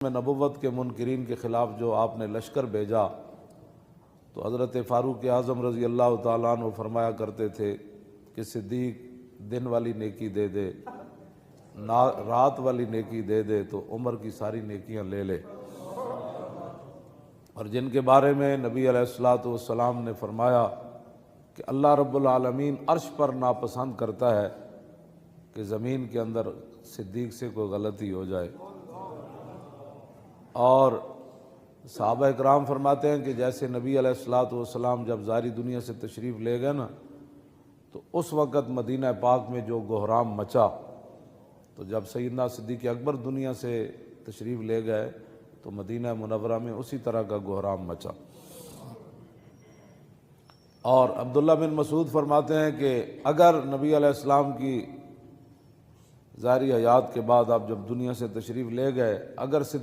میں نبوت کے منکرین کے خلاف جو آپ نے لشکر بھیجا تو حضرت فاروق اعظم رضی اللہ تعالیٰ عنہ فرمایا کرتے تھے کہ صدیق دن والی نیکی دے دے، رات والی نیکی دے دے تو عمر کی ساری نیکیاں لے لے۔ اور جن کے بارے میں نبی علیہ الصلوۃ والسلام نے فرمایا کہ اللہ رب العالمین عرش پر ناپسند کرتا ہے کہ زمین کے اندر صدیق سے کوئی غلطی ہو جائے۔ اور صحابہ اکرام فرماتے ہیں کہ جیسے نبی علیہ الصلوۃ والسلام جب ظاہری دنیا سے تشریف لے گئے نا تو اس وقت مدینہ پاک میں جو گہرام مچا، تو جب سیدنا صدیق اکبر دنیا سے تشریف لے گئے تو مدینہ منورہ میں اسی طرح کا گہرام مچا۔ اور عبداللہ بن مسعود فرماتے ہیں کہ اگر نبی علیہ السلام کی ظاہری حیات کے بعد آپ جب دنیا سے تشریف لے گئے، اگر صدیق